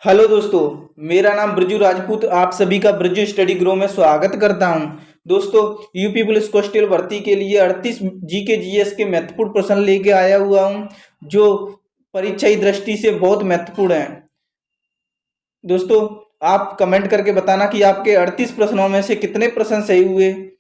Hello दोस्तों। मेरा नाम ब्रजू राजपूत, आप सभी का ब्रजू स्टडी ग्रो में स्वागत करता हूं। दोस्तों, यूपी पुलिस कांस्टेबल भर्ती के लिए 38 जीके जीएस के महत्वपूर्ण प्रश्न लेके आया हुआ हूं, जो परीक्षा की दृष्टि से बहुत महत्वपूर्ण है। दोस्तों, आप कमेंट करके बताना कि आपके 38 प्रश्नों में से कितने प्रश्न सही हुए।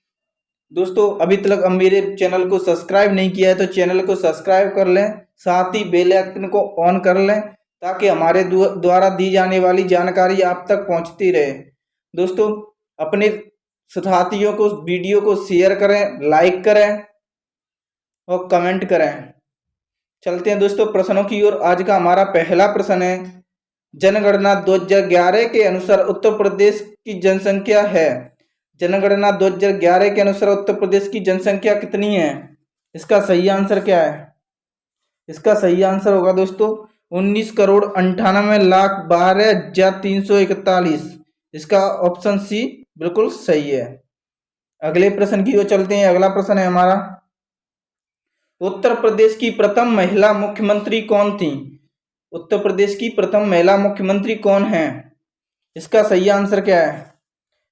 दोस्तों, अभी तक अब मेरे चैनल को सब्सक्राइब नहीं किया है तो चैनल को सब्सक्राइब कर लें, साथ ही बेल आइकन को ऑन कर लें ताकि हमारे द्वारा दी जाने वाली जानकारी आप तक पहुंचती रहे। दोस्तों, अपने साथियों को वीडियो को शेयर करें, लाइक करें और कमेंट करें। चलते हैं दोस्तों प्रश्नों की ओर। आज का हमारा पहला प्रश्न है, जनगणना 2011 के अनुसार उत्तर प्रदेश की जनसंख्या है। जनगणना 2011 के अनुसार उत्तर प्रदेश की जनसंख्या कितनी है? इसका सही आंसर क्या है? इसका सही आंसर होगा दोस्तों 19,98,12,341। इसका ऑप्शन सी बिल्कुल सही है। अगले प्रश्न की ओर चलते हैं। अगला प्रश्न है हमारा, उत्तर प्रदेश की प्रथम महिला मुख्यमंत्री कौन थी? उत्तर प्रदेश की प्रथम महिला मुख्यमंत्री कौन है? इसका सही आंसर क्या है?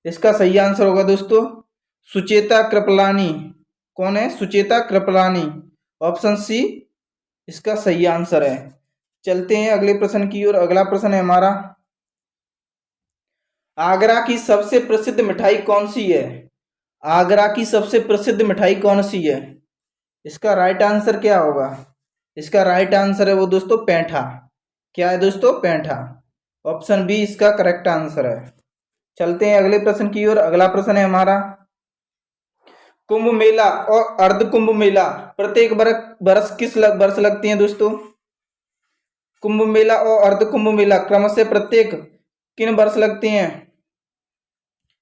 इसका सही आंसर होगा दोस्तों सुचेता कृपलानी। कौन है? सुचेता कृपलानी। ऑप्शन सी इसका सही आंसर है। चलते हैं अगले प्रश्न की ओर। अगला प्रश्न है हमारा, आगरा की सबसे प्रसिद्ध मिठाई कौन सी है? आगरा की सबसे प्रसिद्ध मिठाई कौन सी है? इसका राइट आंसर क्या होगा? इसका राइट आंसर है वो दोस्तों पेठा। क्या है दोस्तों? पेठा। ऑप्शन बी इसका करेक्ट आंसर है। चलते हैं अगले प्रश्न की ओर। अगला प्रश्न है हमारा, कुंभ मेला और अर्ध कुंभ मेला प्रत्येक वर्ष किस वर्ष लगती हैं दोस्तों? कुंभ मेला और अर्ध कुंभ मेला क्रमशः प्रत्येक किन वर्ष लगती हैं?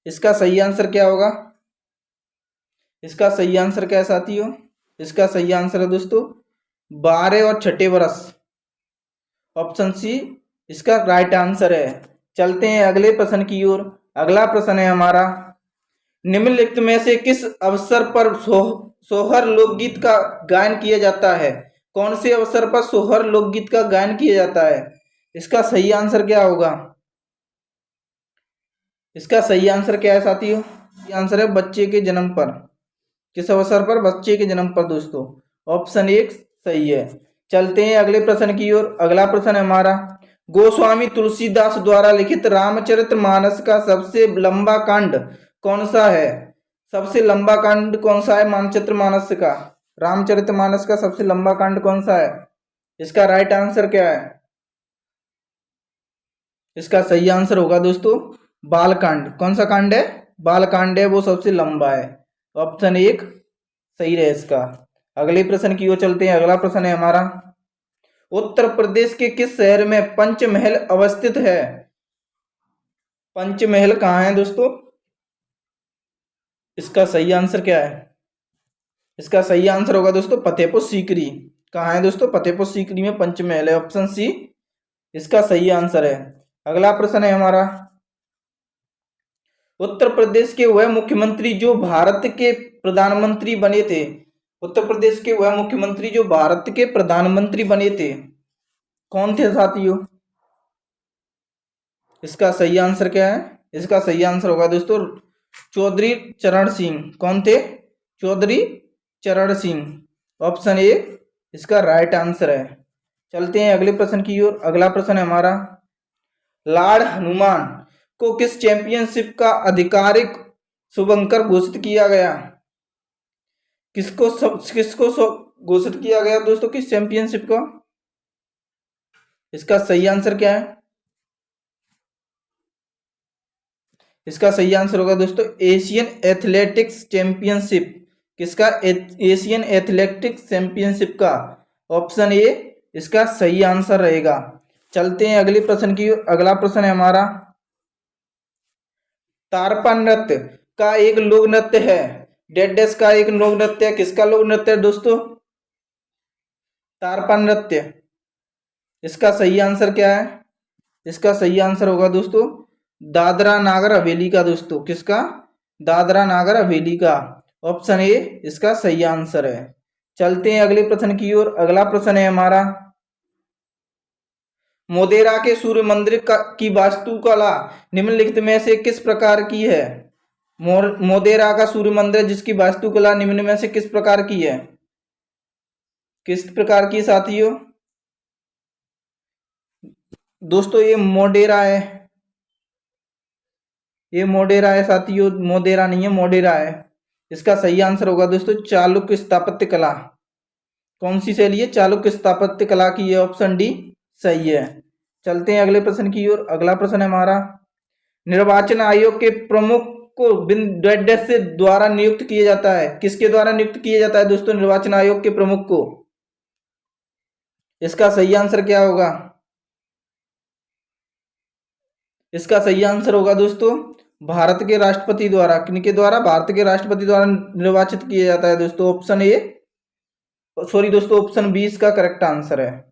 इसका सही आंसर क्या होगा? इसका सही आंसर क्या है साथियों? इसका सही आंसर है दोस्तों 12 और छठे वर्ष। ऑप्शन सी इसका राइट आंसर है। चलते हैं अगले प्रश्न की ओर। अगला प्रश्न है हमारा, निम्नलिखित में से किस अवसर पर सोहर लोकगीत का गायन किया जाता है? कौन से अवसर पर सोहर लोकगीत का गायन किया जाता है? इसका सही आंसर क्या होगा? इसका सही आंसर क्या है साथियों? ये आंसर है बच्चे के जन्म पर। किस अवसर पर? बच्चे के जन्म पर दोस्तों। ऑप्शन एक सही है। चलते हैं अगले प्रश्न की ओर। अगला प्रश्न है हमारा, गोस्वामी तुलसीदास द्वारा लिखित रामचरितमानस का सबसे लंबा कांड कौन सा है? सबसे लंबा कांड कौन सा है रामचरितमानस का? रामचरितमानस का सबसे लंबा कांड कौन सा है? इसका राइट आंसर क्या है? इसका सही आंसर होगा दोस्तों बालकांड। कौन सा कांड है? बालकांड है, वो सबसे लंबा है। ऑप्शन एक सही रहे इसका। अगले प्रश्न की ओर चलते हैं। अगला प्रश्न है हमारा, उत्तर प्रदेश के किस शहर में पंचमहल अवस्थित है? पंचमहल कहाँ है दोस्तों? इसका सही आंसर क्या है? इसका सही आंसर होगा दोस्तों फतेहपुर सीकरी। कहाँ है दोस्तों? फतेहपुर सीकरी में पंचमहल है। ऑप्शन सी इसका सही आंसर है। अगला प्रश्न है हमारा, उत्तर प्रदेश के वह मुख्यमंत्री जो भारत के प्रधानमंत्री बने थे। उत्तर प्रदेश के वह मुख्यमंत्री जो भारत के प्रधानमंत्री बने थे कौन थे साथियों? इसका सही आंसर क्या है? इसका सही आंसर होगा दोस्तों चौधरी चरण सिंह। कौन थे? चौधरी चरण सिंह। ऑप्शन ए इसका राइट आंसर है। चलते हैं अगले प्रश्न की ओर। अगला प्रश्न है हमारा, लॉर्ड हनुमान को किस चैंपियनशिप का आधिकारिक शुभंकर घोषित किया गया? किसको घोषित किया गया दोस्तों? किस चैंपियनशिप को? इसका सही आंसर क्या है? इसका सही आंसर होगा दोस्तों एशियन एथलेटिक्स चैंपियनशिप। किसका? एशियन एथलेटिक्स चैंपियनशिप का। ऑप्शन ए इसका सही आंसर रहेगा। चलते हैं अगले प्रश्न की। अगला प्रश्न है हमारा, तारपा नृत्य का एक लोक नृत्य है। डेडेस का एक लोक नृत्य है। किसका लोक नृत्य है दोस्तों? तारपा नृत्य। इसका सही आंसर क्या है? इसका सही आंसर होगा दोस्तों दादरा नागर हवेली का दोस्तों। किसका? दादरा नागर हवेली का। ऑप्शन ए इसका सही आंसर है। चलते हैं अगले प्रश्न की ओर। अगला प्रश्न है हमारा, मोदेरा के सूर्य मंदिर की वास्तुकला निम्नलिखित में से किस प्रकार की है? मोदेरा का सूर्य मंदिर जिसकी वास्तुकला निम्न में से किस प्रकार की है? किस प्रकार की साथियों? दोस्तों ये मोडेरा है, ये मोडेरा है साथियों, मोदेरा नहीं है, मोडेरा है। इसका सही आंसर होगा दोस्तों चालुक्य स्थापत्य कला। कौन सी शैली है? चालुक्य स्थापत्य कला की, ये ऑप्शन डी सही है। चलते हैं अगले प्रश्न की ओर। अगला प्रश्न है हमारा, निर्वाचन आयोग के प्रमुख को बिन से द्वारा नियुक्त किया जाता है। किसके द्वारा नियुक्त किया जाता है दोस्तों निर्वाचन आयोग के प्रमुख को? इसका सही आंसर क्या होगा? इसका सही आंसर होगा दोस्तों भारत के राष्ट्रपति द्वारा। किनके द्वारा? भारत के राष्ट्रपति द्वारा निर्वाचित किया जाता है दोस्तों। ऑप्शन ए, सॉरी दोस्तों, ऑप्शन बी इसका करेक्ट आंसर है।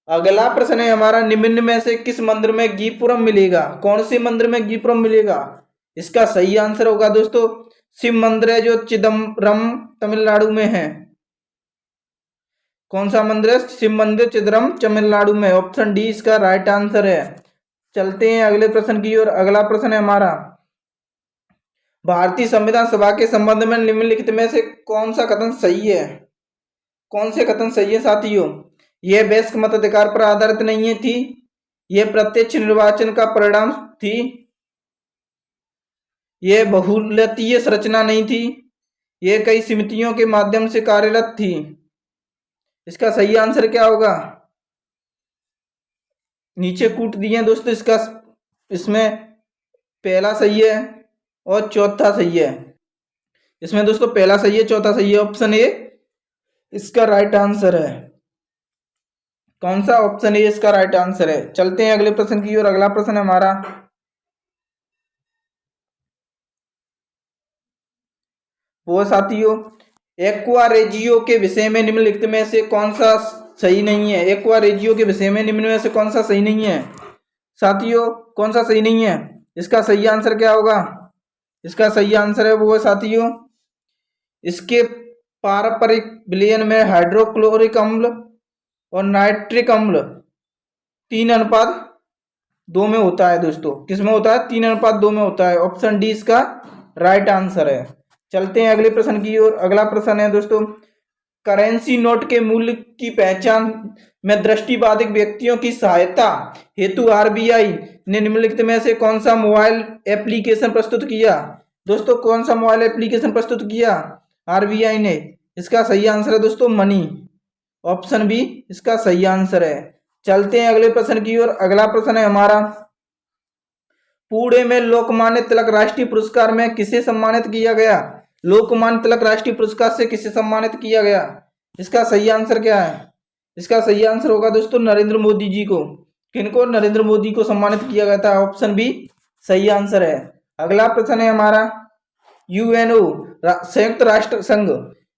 अगला प्रश्न है हमारा, निम्न में से किस मंदिर में गीपुरम मिलेगा? कौन से मंदिर में गीपुरम मिलेगा? इसका सही आंसर होगा दोस्तों शिव मंदिर है जो चिदम्बरम तमिलनाडु में है। कौन सा मंदिर है? शिव मंदिर चिदम्बरम तमिलनाडु में। ऑप्शन डी इसका राइट आंसर है। चलते हैं अगले प्रश्न की ओर। अगला प्रश्न है हमारा, भारतीय संविधान सभा के संबंध में निम्नलिखित में से कौन सा कथन सही है? कौन से कथन सही है साथियों? यह वयस्क मताधिकार पर आधारित नहीं थी, यह प्रत्यक्ष निर्वाचन का परिणाम थी, यह बहुलतीय संरचना नहीं थी, यह कई समितियों के माध्यम से कार्यरत थी। इसका सही आंसर क्या होगा? नीचे कूट दिए हैं दोस्तों। इसका इसमें पहला सही है और चौथा सही है। इसमें दोस्तों पहला सही है, चौथा सही है। ऑप्शन ए इसका राइट आंसर है। कौन सा? ऑप्शन ए इसका राइट आंसर है। चलते हैं अगले प्रश्न की ओर। अगला प्रश्न है हमारा, वो साथियों एक्वा रेजियो के विषय में निम्नलिखित में से कौन सा सही नहीं है? एक्वा रेजियो के विषय में निम्न में से कौन सा सही नहीं है साथियों? कौन सा सही नहीं है? इसका सही आंसर क्या होगा? इसका सही आंसर है वो साथियों, इसके पारंपरिक विलयन में हाइड्रोक्लोरिक अम्ल और नाइट्रिक अम्ल 3:2 में होता है दोस्तों। किस में होता है? 3:2 में होता है। ऑप्शन डी इसका राइट आंसर है। चलते हैं अगले प्रश्न की ओर। अगला प्रश्न है दोस्तों, करेंसी नोट के मूल्य की पहचान में दृष्टिबाधित व्यक्तियों की सहायता हेतु आरबीआई ने निम्नलिखित में से कौन सा मोबाइल एप्लीकेशन प्रस्तुत किया? दोस्तों कौन सा मोबाइल एप्लीकेशन प्रस्तुत किया आरबीआई ने? इसका सही आंसर है दोस्तों मनी। ऑप्शन बी इसका सही आंसर है। चलते हैं अगले प्रश्न की ओर। अगला प्रश्न है हमारा, पुणे में लोकमान्य तिलक राष्ट्रीय पुरस्कार में किसे सम्मानित किया गया? लोकमान्य तिलक राष्ट्रीय पुरस्कार से किसे सम्मानित किया गया? इसका सही आंसर क्या है? इसका सही आंसर होगा दोस्तों नरेंद्र मोदी जी को। किनको? नरेंद्र मोदी को सम्मानित किया गया था। ऑप्शन बी सही आंसर है। अगला प्रश्न है हमारा, यूएनओ संयुक्त राष्ट्र संघ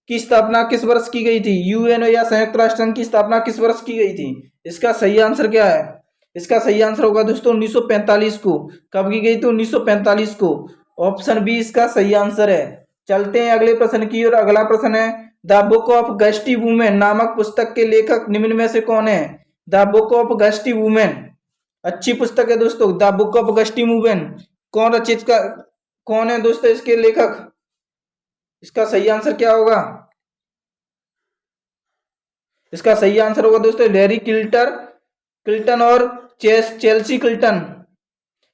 की स्थापना किस वर्ष की गई थी? यूएनओ या संयुक्त राष्ट्र संघ की स्थापना किस वर्ष की गई थी? इसका सही आंसर क्या है? इसका सही आंसर होगा दोस्तों 1945 को। कब की गई थी? 1945 को। ऑप्शन बी इसका सही आंसर है। चलते हैं अगले प्रश्न की ओर। अगला प्रश्न है, the book of gusty women नामक पुस्तक के लेखक निम्न में से कौन है? The book of gusty women अच्छी पुस्तक है दोस्तों। The book of gusty women कौन है दोस्तों इसके लेखक? इसका सही आंसर क्या होगा? इसका सही आंसर होगा दोस्तों हिलेरी क्लिंटन और चेल्सी क्लिंटन।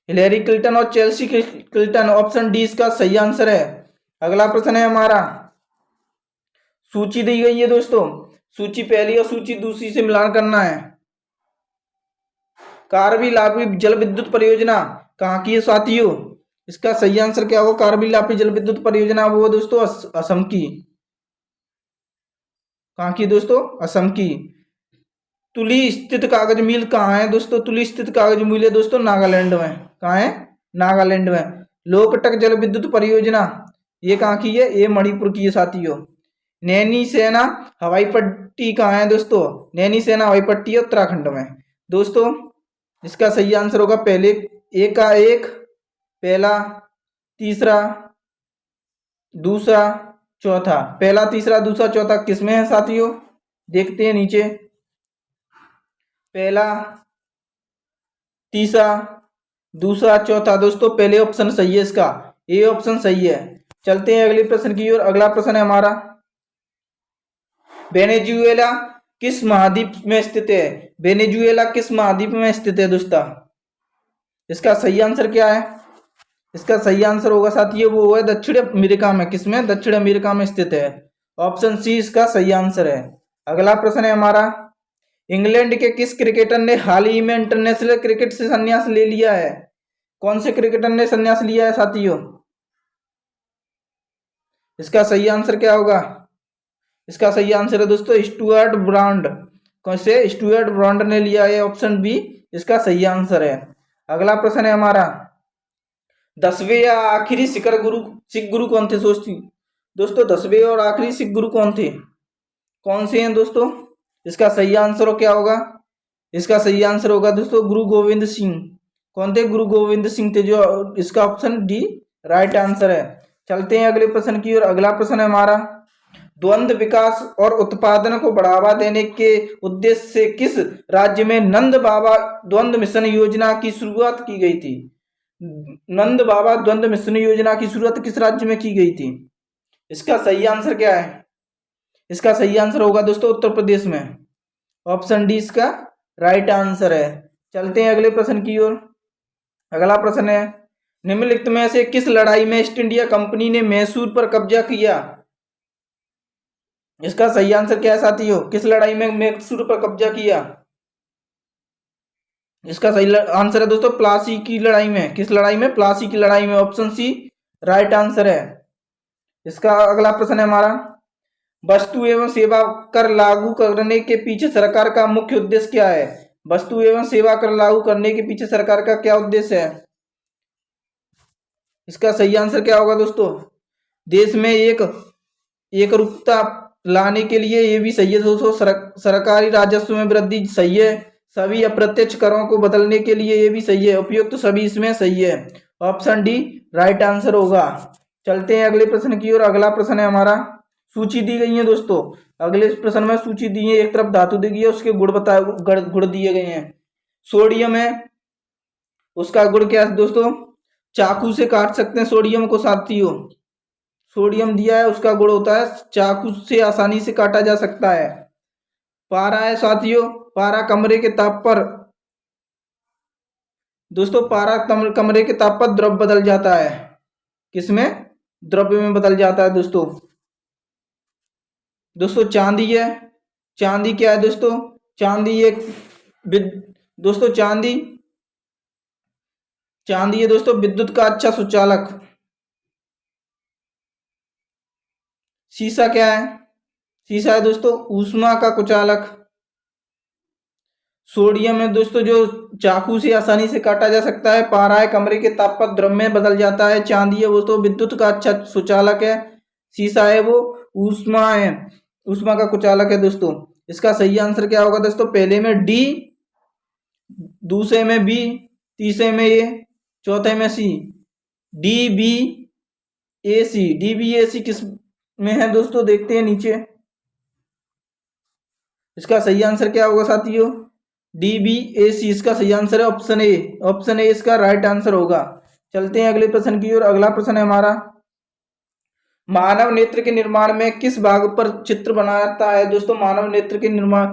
हिलेरी क्लिंटन और चेल्सी क्लिंटन। ऑप्शन डी इसका सही आंसर है। अगला प्रश्न है हमारा, सूची दी गई है दोस्तों, सूची पहली और सूची दूसरी से मिलान करना है। कारबिल लापी जल विद्युत परियोजना कहाँ की है साथियों? इसका सही आंसर क्या होगा? कारबिल लापी जल विद्युत परियोजना वो दोस्तों असम की। कहाँ की दोस्तों? असम की। तुली स्थित कागज मिल कहाँ है दोस्तों? तुली स्थित कागज मिल है दोस्तों नागालैंड में। कहाँ है? नागालैंड में। लोकटक जल विद्युत परियोजना ये कहाँ की है? ये मणिपुर की है साथियों। नैनी सेना हवाई पट्टी कहाँ है दोस्तों? नैनी सेना हवाई पट्टी है उत्तराखंड में। दोस्तों इसका सही आंसर होगा पहले एक का एक, पहला, तीसरा, दूसरा, चौथा। पहला, तीसरा, दूसरा, चौथा किसमें है साथियों? देखते हैं नीचे। पहला, तीसरा, दूसरा, चौथा। दोस्तों पहले ऑप्शन सही है इसका, ए ऑप्शन सही है। चलते हैं अगले प्रश्न की ओर। अगला प्रश्न है हमारा, वेनेजुएला किस महाद्वीप में स्थित है? वेनेजुएला किस महाद्वीप में स्थित है दोस्तों? इसका सही आंसर क्या है? इसका सही आंसर होगा साथियों वो है दक्षिण अमेरिका में। किसमें? दक्षिण अमेरिका में स्थित है। ऑप्शन सी इसका सही आंसर है। अगला प्रश्न है हमारा, इंग्लैंड के किस क्रिकेटर ने हाल ही में इंटरनेशनल क्रिकेट से संन्यास ले लिया है? कौन से क्रिकेटर ने संन्यास लिया है साथियों? इसका सही आंसर क्या होगा? इसका सही आंसर है दोस्तों स्टुअर्ट ब्रॉड। कौन से? स्टुअर्ट ब्रॉड ने लिया है। ऑप्शन बी इसका सही आंसर है। अगला प्रश्न है हमारा, 10वें या आखिरी सिख गुरु कौन थे दोस्तों? 10वें और आखिरी सिख गुरु कौन थे? कौन से हैं दोस्तों? इसका सही आंसर क्या होगा? इसका सही आंसर होगा दोस्तों गुरु गोविंद सिंह। कौन थे? गुरु गोविंद सिंह थे। जो इसका ऑप्शन डी राइट आंसर है। चलते हैं अगले प्रश्न की ओर। अगला प्रश्न है हमारा, द्वंद्व विकास और उत्पादन को बढ़ावा देने के उद्देश्य से किस राज्य में नंद बाबा द्वंद्व मिशन योजना की शुरुआत की गई थी? नंद बाबा द्वंद्व मिशन योजना की शुरुआत किस राज्य में की गई थी? इसका सही आंसर क्या है? इसका सही आंसर होगा दोस्तों उत्तर प्रदेश में। ऑप्शन डी इसका राइट आंसर है। चलते हैं अगले प्रश्न की ओर। अगला प्रश्न है, निम्नलिखित में से किस लड़ाई में ईस्ट इंडिया कंपनी ने मैसूर पर कब्जा किया? इसका सही आंसर क्या है साथियों? किस लड़ाई में मैसूर पर कब्जा किया? इसका सही आंसर है दोस्तों प्लासी की लड़ाई में। किस लड़ाई में? प्लासी की लड़ाई में। ऑप्शन सी राइट आंसर है। इसका अगला प्रश्न है हमारा, वस्तु एवं सेवा कर लागू करने के पीछे सरकार का मुख्य उद्देश्य क्या है? वस्तु एवं सेवा कर लागू करने के पीछे सरकार का क्या उद्देश्य है? इसका सही आंसर क्या होगा दोस्तों? देश में एक रूपता लाने के लिए। ये भी सही है दोस्तों। सरकारी राजस्व में वृद्धि सही है। सभी अप्रत्यक्ष करों को बदलने के लिए ये भी सही है। उपयुक्त तो सभी इसमें सही है। ऑप्शन डी राइट आंसर होगा। चलते हैं अगले प्रश्न की ओर। अगला प्रश्न है हमारा, सूची दी गई है दोस्तों। अगले प्रश्न में सूची दी है, एक तरफ धातु दी गई है, उसके गुण दिए गए हैं। सोडियम है, उसका गुण क्या है दोस्तों? चाकू से काट सकते हैं सोडियम को साथियों। सोडियम दिया है, उसका गुण होता है चाकू से आसानी से काटा जा सकता है। पारा है साथियों, पारा कमरे के ताप पर दोस्तों, पारा कमरे के ताप पर द्रव बदल जाता है। किसमें? द्रव्य में बदल जाता है दोस्तों। चांदी है। चांदी क्या है दोस्तों? चांदी एक दोस्तों चांदी है दोस्तों विद्युत का अच्छा सुचालक। शीशा क्या है? शीशा है दोस्तों ऊष्मा का कुचालक। सोडियम है दोस्तों जो चाकू से आसानी से काटा जा सकता है। पारा है कमरे के ताप पर द्रव में बदल जाता है। चांदी है वो तो विद्युत का अच्छा सुचालक है। शीशा है वो ऊष्मा है, ऊष्मा का कुचालक है दोस्तों। इसका सही आंसर क्या होगा दोस्तों? पहले में डी, दूसरे में बी, तीसरे में ए, चौथे में सी। डी बी ए सी। डी बी ए सी किस में है दोस्तों? देखते हैं नीचे। इसका सही आंसर क्या होगा साथियों? डी बी ए सी इसका सही आंसर है। Option A. ऑप्शन ए इसका राइट आंसर होगा। चलते हैं अगले प्रश्न की ओर। अगला प्रश्न है हमारा, मानव नेत्र के निर्माण में किस भाग पर चित्र बनाता है दोस्तों? मानव नेत्र के निर्माण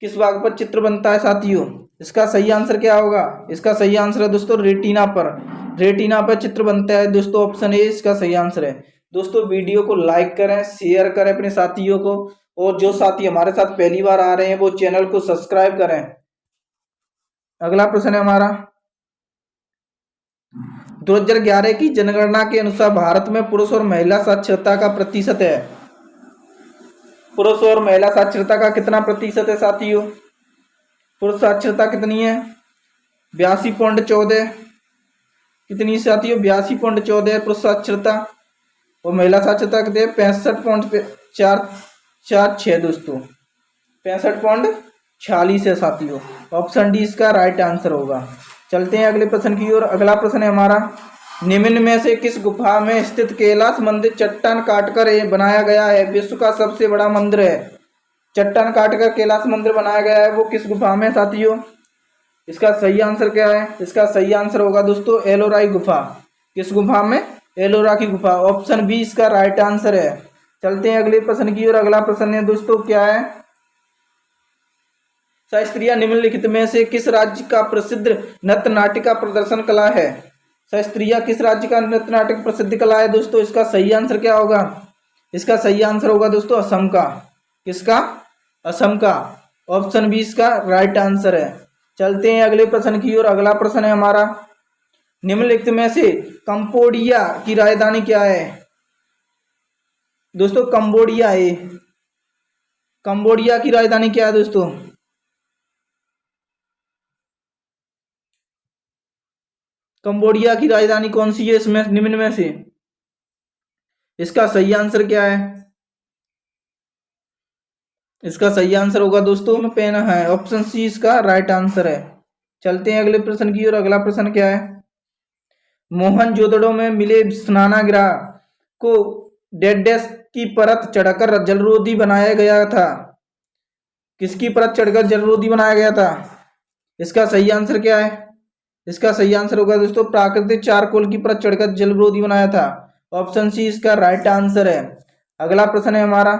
किस भाग पर चित्र बनता है साथियों? इसका सही आंसर क्या होगा? इसका सही आंसर है दोस्तों रेटिना पर। रेटिना पर चित्र बनता है दोस्तों। ऑप्शन ए इसका सही आंसर है। दोस्तों वीडियो को लाइक करें, शेयर करें अपने साथियों को, और जो साथी हमारे साथ पहली बार आ रहे हैं वो चैनल को सब्सक्राइब करें। अगला प्रश्न है हमारा, 2011 की जनगणना के अनुसार भारत में पुरुष और महिला साक्षरता का प्रतिशत है। पुरुष और महिला साक्षरता का कितना प्रतिशत है साथियों? पुरुष साक्षरता कितनी है? 82.14। कितनी साथियों? 82.14 पुरुष साक्षरता। और महिला साक्षरता कितनी है? 65.446 दोस्तों। 65.46 है साथियों। ऑप्शन डी इसका राइट आंसर होगा। चलते हैं अगले प्रश्न की ओर। अगला प्रश्न है हमारा, निम्न में से किस गुफा में स्थित कैलाश मंदिर चट्टान काटकर बनाया गया है? विश्व का सबसे बड़ा मंदिर है। चट्टान काटकर कैलाश मंदिर बनाया गया है वो किस गुफा में साथियों? इसका सही आंसर क्या है? इसका सही आंसर होगा दोस्तों एलोराई गुफा। किस गुफा में? एलोरा की गुफा। ऑप्शन बी इसका राइट आंसर है। चलते हैं अगले प्रश्न की ओर। अगला प्रश्न है दोस्तों क्या है? शास्त्रीय निम्नलिखित में से किस राज्य का प्रसिद्ध नृत्य नाटिका प्रदर्शन कला है? शास्त्रीय किस राज्य का नृत्य नाटक प्रसिद्ध कला है दोस्तों? इसका सही आंसर क्या होगा? इसका सही आंसर होगा दोस्तों असम का। किसका? असम का। ऑप्शन बी इसका राइट आंसर है। चलते हैं अगले प्रश्न की ओर। अगला प्रश्न है हमारा निम्नलिखित में से कंबोडिया की राजधानी क्या है? दोस्तों कंबोडिया है। कंबोडिया की राजधानी क्या है दोस्तों? कंबोडिया की राजधानी कौन सी है इसमें निम्न में से? इसका सही आंसर क्या है? इसका सही आंसर होगा दोस्तों पेन है। ऑप्शन सी इसका राइट आंसर है। चलते हैं अगले प्रश्न की ओर। अगला प्रश्न क्या है? मोहनजोदड़ो में मिले स्नानागृह को डेडेस की परत चढ़कर जलरोधी बनाया गया था। किसकी परत चढ़कर जलरोधी बनाया गया था? इसका सही आंसर क्या है? इसका सही आंसर होगा दोस्तों प्राकृतिक चारकोल की परत चढ़कर जलरोधी बनाया था। ऑप्शन सी इसका राइट आंसर है। अगला प्रश्न है हमारा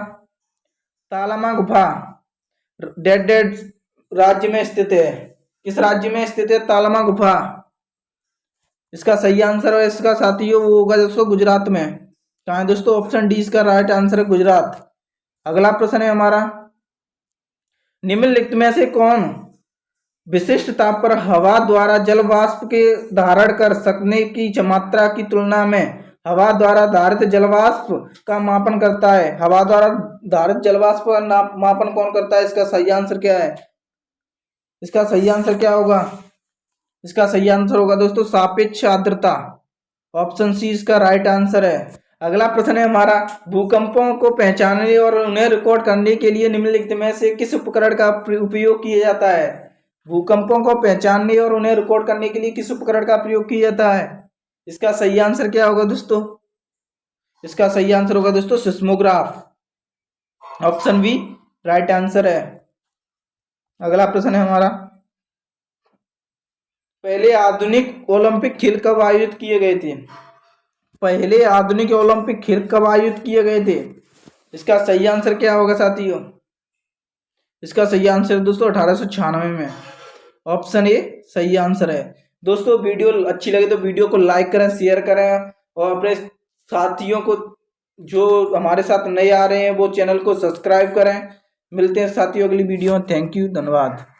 तालामा गुफा डेड राज्य में स्थित है। किस राज्य में स्थित है तालामा गुफा? इसका सही आंसर है इसका साथियों वो होगा दोस्तों गुजरात में। कहाँ है दोस्तों? ऑप्शन डी इसका राइट आंसर है गुजरात। अगला प्रश्न है हमारा निम्नलिखित में से कौन विशिष्ट ताप पर हवा द्वारा जल वाष्प के धारण कर सकने की मात्रा की तुलना में हवा द्वारा धारित जलवाष्प का मापन करता है? हवा द्वारा धारित जलवाष्प का मापन कौन करता है? इसका सही आंसर क्या है? इसका सही आंसर क्या होगा? इसका सही आंसर होगा दोस्तों सापेक्ष आर्द्रता। ऑप्शन सी इसका राइट आंसर है। अगला प्रश्न है हमारा भूकंपों को पहचानने और उन्हें रिकॉर्ड करने के लिए निम्नलिखित में से किस उपकरण का उपयोग किया जाता है? भूकंपों को पहचानने और उन्हें रिकॉर्ड करने के लिए किस उपकरण का प्रयोग किया जाता है? इसका सही आंसर क्या होगा दोस्तों? इसका सही आंसर होगा दोस्तों seismograph. Option B right answer है। अगला प्रश्न है हमारा पहले आधुनिक ओलंपिक खेल कब आयोजित किए गए थे? पहले आधुनिक ओलंपिक खेल कब आयोजित किए गए थे? इसका सही आंसर क्या होगा साथियों? इसका सही आंसर दोस्तों 1896 में। ऑप्शन ए सही आंसर है। दोस्तों वीडियो अच्छी लगे तो वीडियो को लाइक करें, शेयर करें और अपने साथियों को जो हमारे साथ नए आ रहे हैं वो चैनल को सब्सक्राइब करें। मिलते हैं साथियों अगली वीडियो में। थैंक यू, धन्यवाद।